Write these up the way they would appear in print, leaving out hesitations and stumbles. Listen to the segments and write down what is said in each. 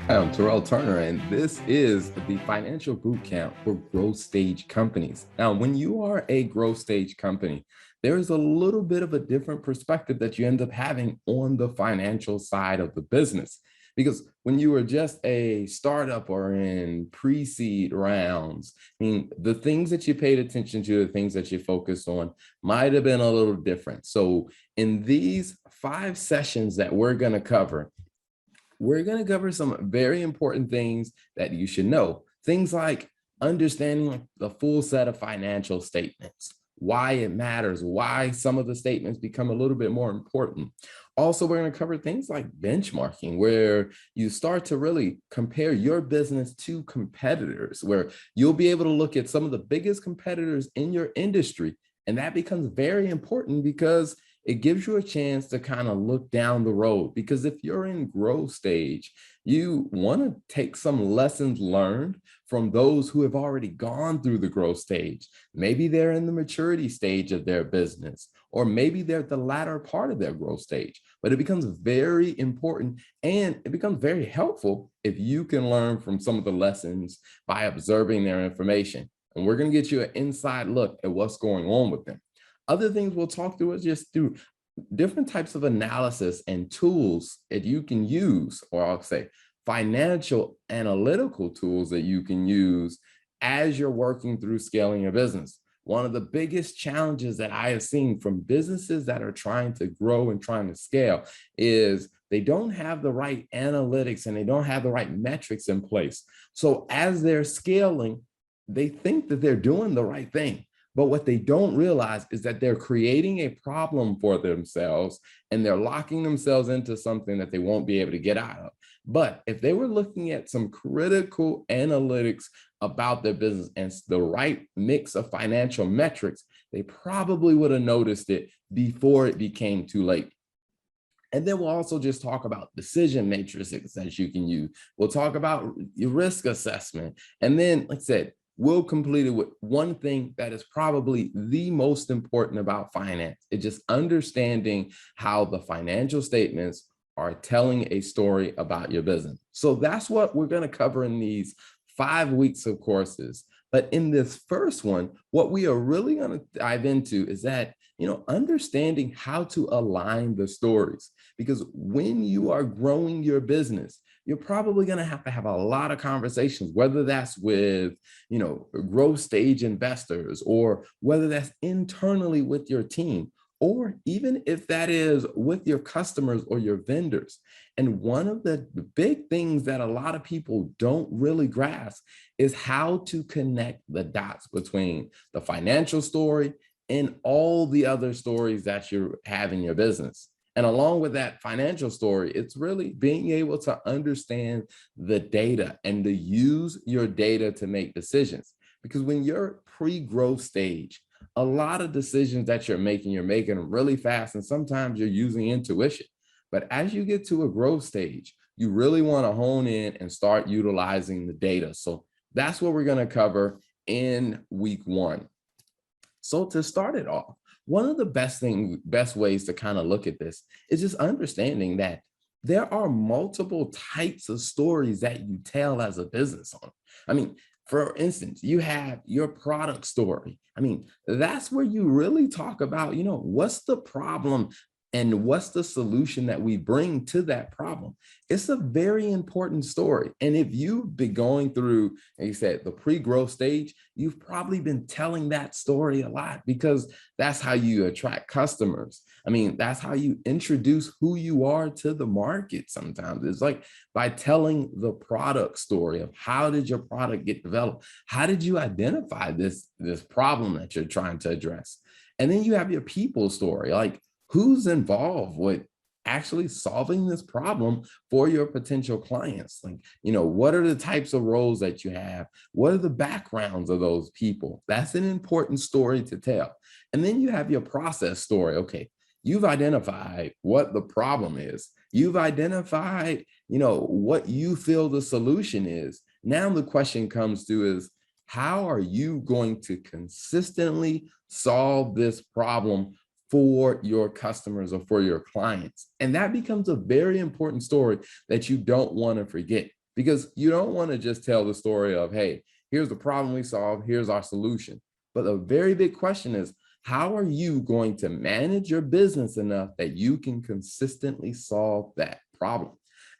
Hi, I'm Terrell Turner, and this is the Financial Bootcamp for growth stage companies. Now, when you are a growth stage company, there is a little bit of a different perspective that you end up having on the financial side of the business. Because when you are just a startup or in pre-seed rounds, I mean, the things that you paid attention to, the things that you focused on might have been a little different. So in these 5 sessions that we're going to cover some very important things that you should know. Things like understanding the full set of financial statements, why it matters, why some of the statements become a little bit more important. Also, we're going to cover things like benchmarking, where you start to really compare your business to competitors, where you'll be able to look at some of the biggest competitors in your industry. And that becomes very important because it gives you a chance to kind of look down the road. Because if you're in growth stage, you want to take some lessons learned from those who have already gone through the growth stage. Maybe they're in the maturity stage of their business, or maybe they're at the latter part of their growth stage. But it becomes very important and it becomes very helpful if you can learn from some of the lessons by observing their information. And we're going to get you an inside look at what's going on with them. Other things we'll talk through is just through different types of analysis and tools that you can use, or I'll say financial analytical tools that you can use as you're working through scaling your business. One of the biggest challenges that I have seen from businesses that are trying to grow and trying to scale is they don't have the right analytics and they don't have the right metrics in place. So as they're scaling, they think that they're doing the right thing. But what they don't realize is that they're creating a problem for themselves and they're locking themselves into something that they won't be able to get out of. But if they were looking at some critical analytics about their business and the right mix of financial metrics, they probably would have noticed it before it became too late. And then we'll also just talk about decision matrices that you can use. We'll talk about your risk assessment. And then, like I said, we'll complete it with one thing that is probably the most important about finance. It's just understanding how the financial statements are telling a story about your business. So that's what we're going to cover in these 5 weeks of courses. But in this first one, what we are really going to dive into is that, understanding how to align the stories. Because when you are growing your business, you're probably going to have a lot of conversations, whether that's with, growth stage investors, or whether that's internally with your team, or even if that is with your customers or your vendors. And one of the big things that a lot of people don't really grasp is how to connect the dots between the financial story and all the other stories that you have in your business. And along with that financial story, it's really being able to understand the data and to use your data to make decisions. Because when you're pre-growth stage, a lot of decisions that you're making them really fast. And sometimes you're using intuition. But as you get to a growth stage, you really want to hone in and start utilizing the data. So that's what we're going to cover in week 1. So to start it off, one of the best ways to kind of look at this is just understanding that there are multiple types of stories that you tell as a business owner. I mean, for instance, you have your product story. I mean, that's where you really talk about, what's the problem and what's the solution that we bring to that problem. It's a very important story. And if you've been going through, like you said, the pre-growth stage, you've probably been telling that story a lot because that's how you attract customers. I mean, that's how you introduce who you are to the market sometimes. It's like by telling the product story of how did your product get developed? How did you identify this problem that you're trying to address? And then you have your people story, like who's involved with actually solving this problem for your potential clients? Like, what are the types of roles that you have? What are the backgrounds of those people? That's an important story to tell. And then you have your process story. Okay, you've identified what the problem is. You've identified, what you feel the solution is. Now the question comes to is, how are you going to consistently solve this problem for your customers or for your clients? And that becomes a very important story that you don't want to forget, because you don't want to just tell the story of, hey, here's the problem we solved, here's our solution. But the very big question is, how are you going to manage your business enough that you can consistently solve that problem?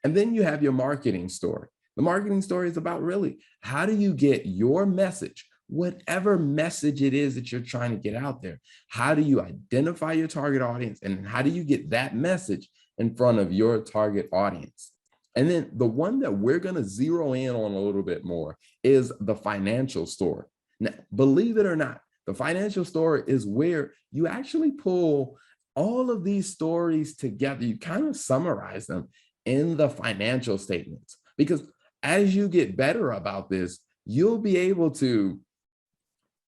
And then you have your marketing story. The marketing story is about really, how do you get your message, whatever message it is that you're trying to get out there? How do you identify your target audience, and how do you get that message in front of your target audience? And then the one that we're going to zero in on a little bit more is the financial story. Now, believe it or not, the financial story is where you actually pull all of these stories together. You kind of summarize them in the financial statements, because as you get better about this, you'll be able to,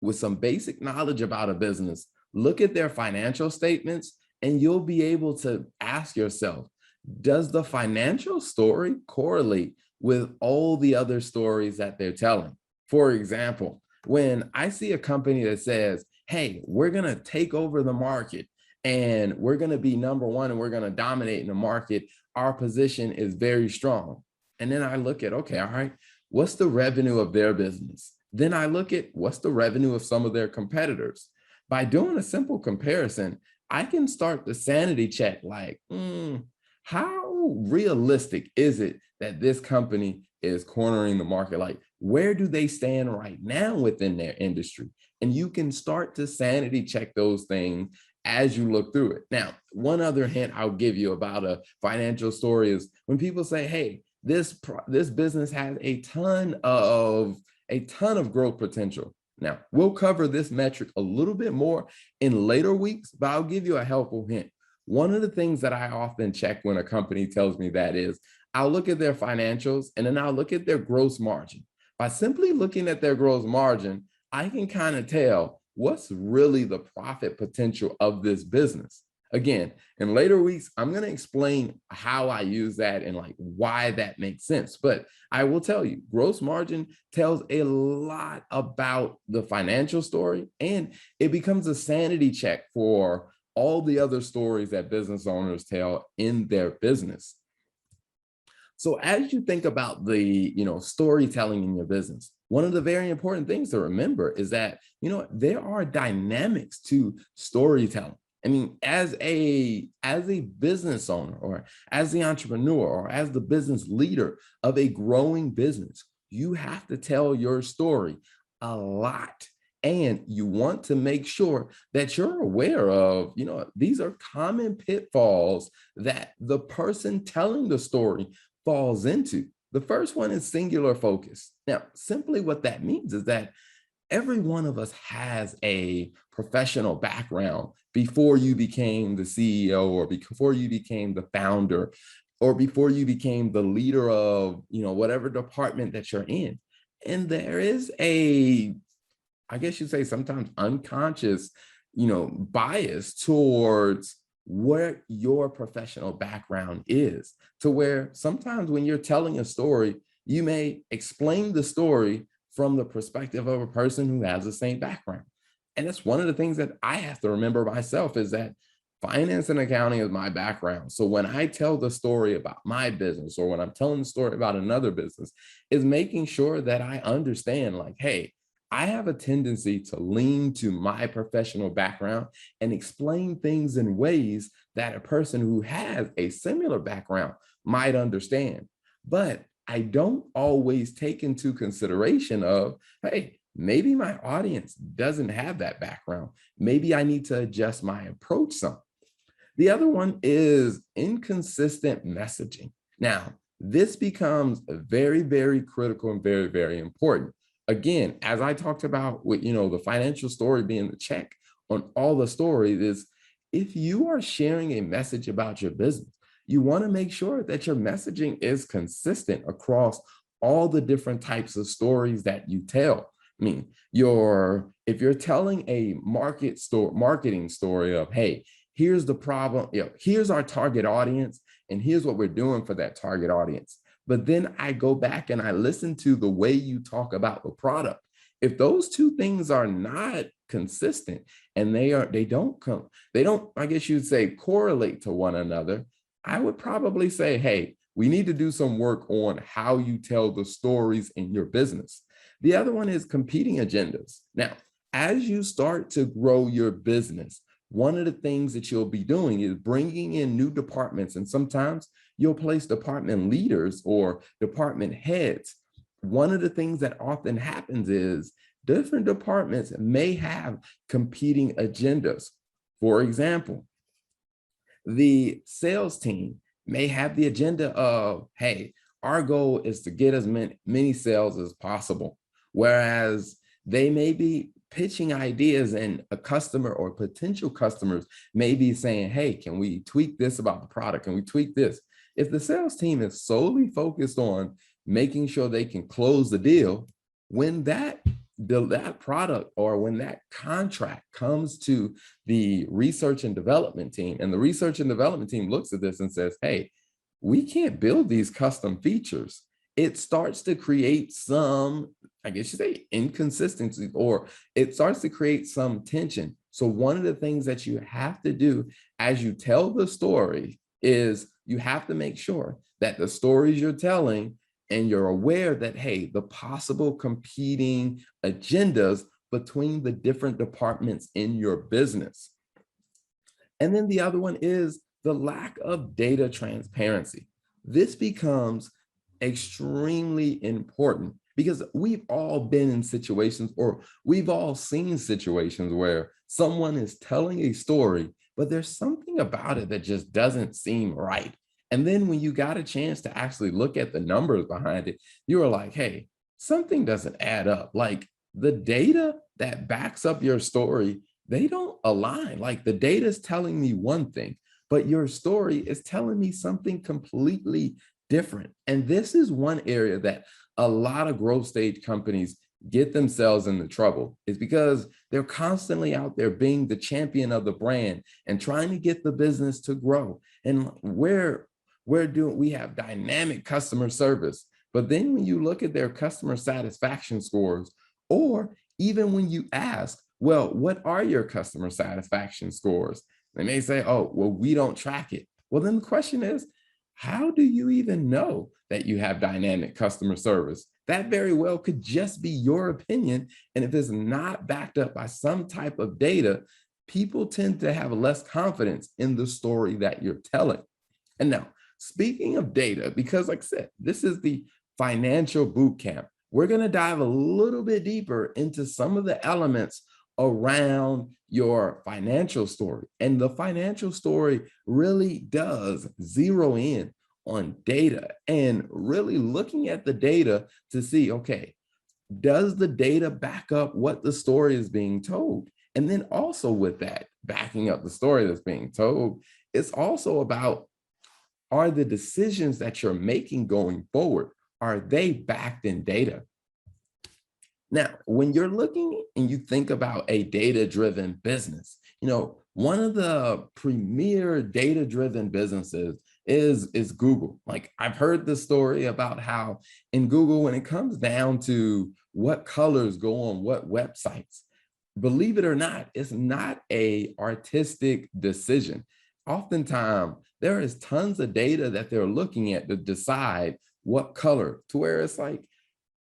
with some basic knowledge about a business, look at their financial statements, and you'll be able to ask yourself, does the financial story correlate with all the other stories that they're telling? For example, when I see a company that says, hey, we're going to take over the market and we're going to be number one and we're going to dominate in the market, our position is very strong. And then I look at, okay, all right, what's the revenue of their business? Then I look at what's the revenue of some of their competitors. By doing a simple comparison, I can start the sanity check, like, how realistic is it that this company is cornering the market? Like, where do they stand right now within their industry? And you can start to sanity check those things as you look through it. Now, one other hint I'll give you about a financial story is when people say, hey, this business has a ton of growth potential. Now, we'll cover this metric a little bit more in later weeks, but I'll give you a helpful hint. One of the things that I often check when a company tells me that is, I'll look at their financials and then I'll look at their gross margin. By simply looking at their gross margin, I can kind of tell what's really the profit potential of this business. Again, in later weeks, I'm going to explain how I use that and like why that makes sense. But I will tell you, gross margin tells a lot about the financial story, and it becomes a sanity check for all the other stories that business owners tell in their business. So as you think about the, storytelling in your business, one of the very important things to remember is that, there are dynamics to storytelling. I mean, as a business owner, or as the entrepreneur, or as the business leader of a growing business, you have to tell your story a lot. And you want to make sure that you're aware of, these are common pitfalls that the person telling the story falls into. The first one is singular focus. Now, simply what that means is that every one of us has a professional background before you became the CEO, or before you became the founder, or before you became the leader of, whatever department that you're in. And there is I guess you'd say sometimes unconscious, bias towards what your professional background is, to where sometimes when you're telling a story, you may explain the story from the perspective of a person who has the same background. And that's one of the things that I have to remember myself, is that finance and accounting is my background. So when I tell the story about my business, or when I'm telling the story about another business, is making sure that I understand, like, hey, I have a tendency to lean to my professional background and explain things in ways that a person who has a similar background might understand. But I don't always take into consideration of, hey, maybe my audience doesn't have that background. Maybe I need to adjust my approach some. The other one is inconsistent messaging. Now, this becomes very, very critical and very, very important. Again, as I talked about with, the financial story being the check on all the stories, is if you are sharing a message about your business, you want to make sure that your messaging is consistent across all the different types of stories that you tell. I mean, if you're telling a marketing story of, hey, here's the problem, here's our target audience, and here's what we're doing for that target audience. But then I go back and I listen to the way you talk about the product. If those two things are not consistent, and they don't, I guess you'd say, correlate to one another, I would probably say, hey, we need to do some work on how you tell the stories in your business. The other one is competing agendas. Now, as you start to grow your business, one of the things that you'll be doing is bringing in new departments. And sometimes you'll place department leaders or department heads. One of the things that often happens is different departments may have competing agendas. For example, the sales team may have the agenda of, hey, our goal is to get as many sales as possible. Whereas they may be pitching ideas and a customer or potential customers may be saying, hey, can we tweak this about the product? Can we tweak this? If the sales team is solely focused on making sure they can close the deal, when that product or when that contract comes to the research and development team, and the research and development team looks at this and says, hey, we can't build these custom features, it starts to create some, I guess you say, inconsistency, or it starts to create some tension. So one of the things that you have to do as you tell the story is you have to make sure that the stories you're telling, and you're aware that, hey, the possible competing agendas between the different departments in your business. And then the other one is the lack of data transparency. This becomes extremely important because we've all been in situations, or we've all seen situations where someone is telling a story, but there's something about it that just doesn't seem right. And then when you got a chance to actually look at the numbers behind it, you were like, hey, something doesn't add up. Like the data that backs up your story, they don't align. Like the data is telling me one thing, but your story is telling me something completely different. And this is one area that a lot of growth stage companies get themselves into trouble, is because they're constantly out there being the champion of the brand and trying to get the business to grow. And we have dynamic customer service, but then when you look at their customer satisfaction scores, or even when you ask, well, what are your customer satisfaction scores? They may say, oh, well, we don't track it. Well, then the question is, how do you even know that you have dynamic customer service? That very well could just be your opinion. And if it's not backed up by some type of data, people tend to have less confidence in the story that you're telling. And now, speaking of data, because like I said, this is the financial boot camp, we're going to dive a little bit deeper into some of the elements around your financial story. And the financial story really does zero in on data and really looking at the data to see, okay, does the data back up what the story is being told? And then also with that, backing up the story that's being told, it's also about, are the decisions that you're making going forward, are they backed in data? Now, when you're looking and you think about a data-driven business, one of the premier data-driven businesses is Google. Like I've heard the story about how in Google, when it comes down to what colors go on what websites, believe it or not, it's not a artistic decision. Oftentimes, there is tons of data that they're looking at to decide what color, to where it's like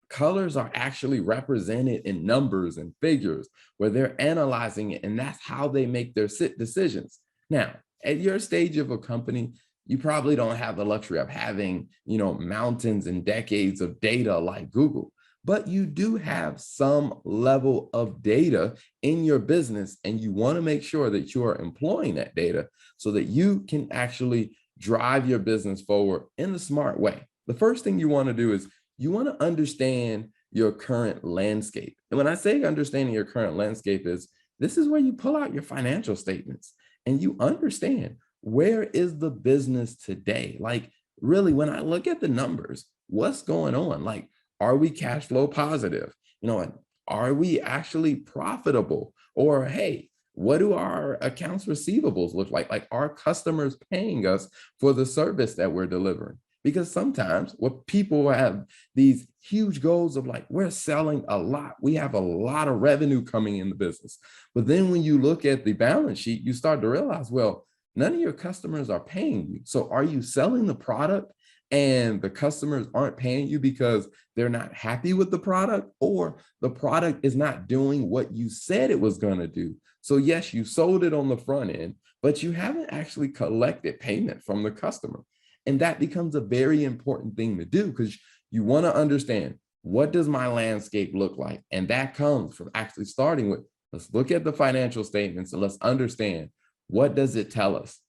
colors are actually represented in numbers and figures where they're analyzing it, and that's how they make their decisions. Now, at your stage of a company, you probably don't have the luxury of having, mountains and decades of data like Google, but you do have some level of data in your business, and you want to make sure that you are employing that data so that you can actually drive your business forward in a smart way. The first thing you want to do is you want to understand your current landscape. And when I say understanding your current landscape, this is where you pull out your financial statements and you understand, where is the business today? Like really, when I look at the numbers, what's going on? Like, are we cash flow positive? And are we actually profitable? Or, hey, what do our accounts receivables look like? Like, are customers paying us for the service that we're delivering? Because sometimes what people have these huge goals of like, we're selling a lot. We have a lot of revenue coming in the business. But then when you look at the balance sheet, you start to realize, well, none of your customers are paying you. So are you selling the product and the customers aren't paying you because they're not happy with the product, or the product is not doing what you said it was going to do. So yes, you sold it on the front end, but you haven't actually collected payment from the customer. And that becomes a very important thing to do, because you want to understand, what does my landscape look like? And that comes from actually starting with, let's look at the financial statements and let's understand, what does it tell us?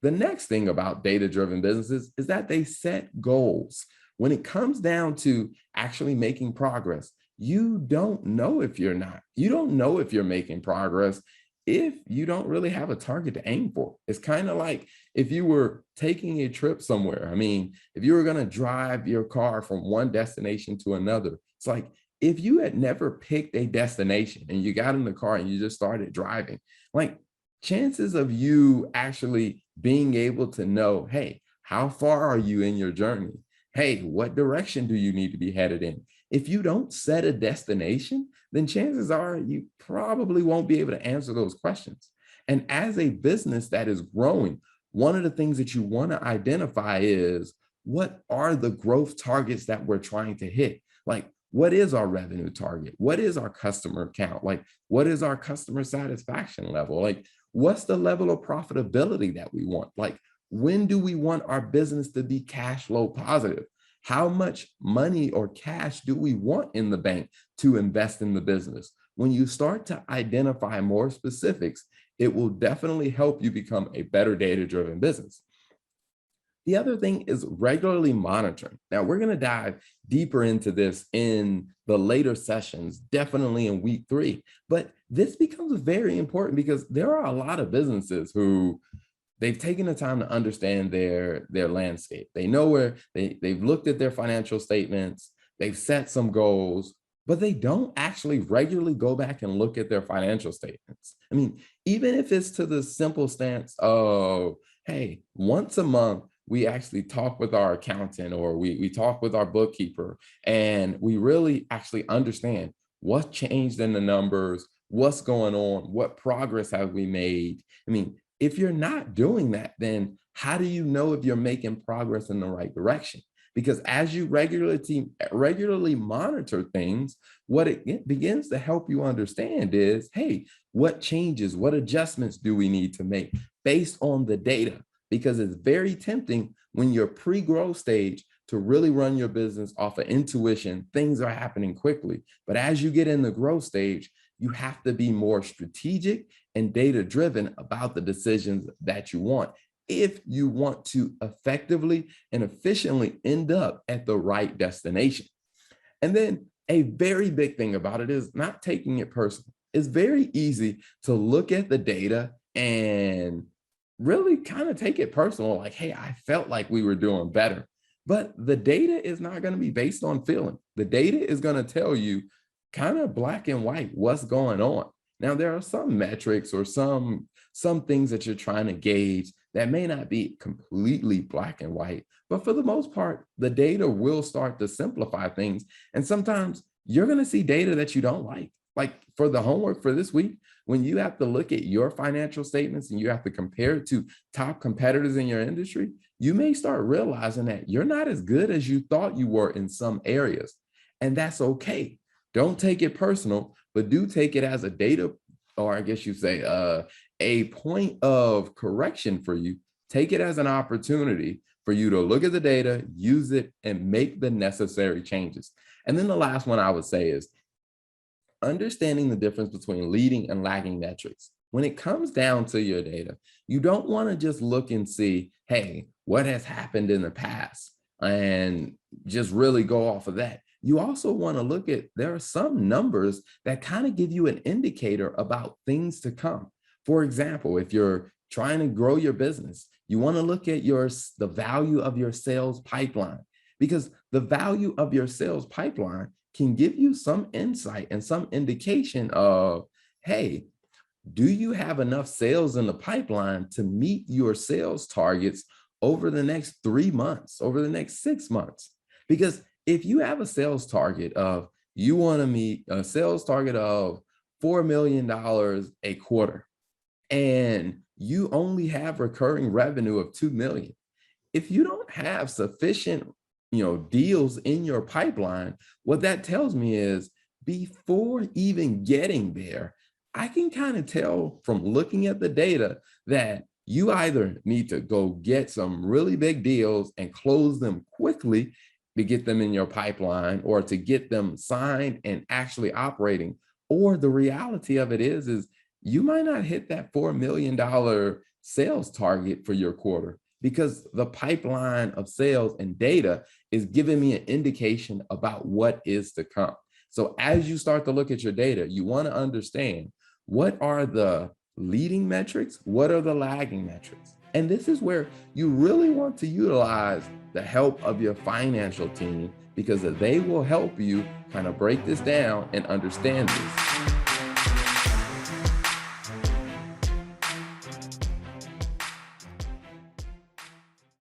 The next thing about data-driven businesses is that they set goals. When it comes down to actually making progress, you don't know if you don't know if you're making progress if you don't really have a target to aim for. It's kind of like if you were taking a trip somewhere. I mean, if you were going to drive your car from one destination to another, it's like if you had never picked a destination and you got in the car and you just started driving, like, chances of you actually being able to know, hey, how far are you in your journey? Hey, what direction do you need to be headed in? If you don't set a destination, then chances are you probably won't be able to answer those questions. And as a business that is growing, one of the things that you want to identify is, what are the growth targets that we're trying to hit? Like, what is our revenue target? What is our customer count? Like, what is our customer satisfaction level? Like, what's the level of profitability that we want? Like, when do we want our business to be cash flow positive? How much money or cash do we want in the bank to invest in the business? When you start to identify more specifics, it will definitely help you become a better data-driven business. The other thing is regularly monitoring. Now, we're going to dive deeper into this in the later sessions, definitely in week 3. But this becomes very important because there are a lot of businesses who they've taken the time to understand their landscape. They know where they've looked at their financial statements, they've set some goals, but they don't actually regularly go back and look at their financial statements. I mean, even if it's to the simple stance of, hey, once a month, we actually talk with our accountant, or we talk with our bookkeeper, and we really actually understand what changed in the numbers, what's going on, what progress have we made. I mean, if you're not doing that, then how do you know if you're making progress in the right direction? Because as you regularly monitor things, what it begins to help you understand is, hey, what changes, what adjustments do we need to make based on the data? Because it's very tempting when you're pre-growth stage to really run your business off of intuition. Things are happening quickly. But as you get in the growth stage, you have to be more strategic and data-driven about the decisions that you want, if you want to effectively and efficiently end up at the right destination. And then a very big thing about it is not taking it personal. It's very easy to look at the data and really kind of take it personal, like, hey, I felt like we were doing better. But the data is not going to be based on feeling. The data is going to tell you kind of black and white what's going on. Now, there are some metrics or some things that you're trying to gauge that may not be completely black and white, but for the most part, the data will start to simplify things. And sometimes you're going to see data that you don't like. Like for the homework for this week, when you have to look at your financial statements and you have to compare it to top competitors in your industry, you may start realizing that you're not as good as you thought you were in some areas. And that's okay. Don't take it personal, but do take it as a data, or I guess you say a point of correction for you. Take it as an opportunity for you to look at the data, use it, and make the necessary changes. And then the last one I would say is understanding the difference between leading and lagging metrics. When it comes down to your data, you don't want to just look and see, hey, what has happened in the past, and just really go off of that. You also want to look at, there are some numbers that kind of give you an indicator about things to come. For example, if you're trying to grow your business, you want to look at the value of your sales pipeline, because the value of your sales pipeline can give you some insight and some indication of, hey, do you have enough sales in the pipeline to meet your sales targets over the next 3 months, over the next 6 months? Because if you have a sales target of, you want to meet a sales target of $4 million a quarter, and you only have recurring revenue of $2 million, If you don't have sufficient, deals in your pipeline, what that tells me is before even getting there, I can kind of tell from looking at the data that you either need to go get some really big deals and close them quickly to get them in your pipeline or to get them signed and actually operating. Or the reality of it is you might not hit that $4 million sales target for your quarter because the pipeline of sales and data is giving me an indication about what is to come. So as you start to look at your data, you want to understand what are the leading metrics, what are the lagging metrics. And this is where you really want to utilize the help of your financial team because they will help you kind of break this down and understand this.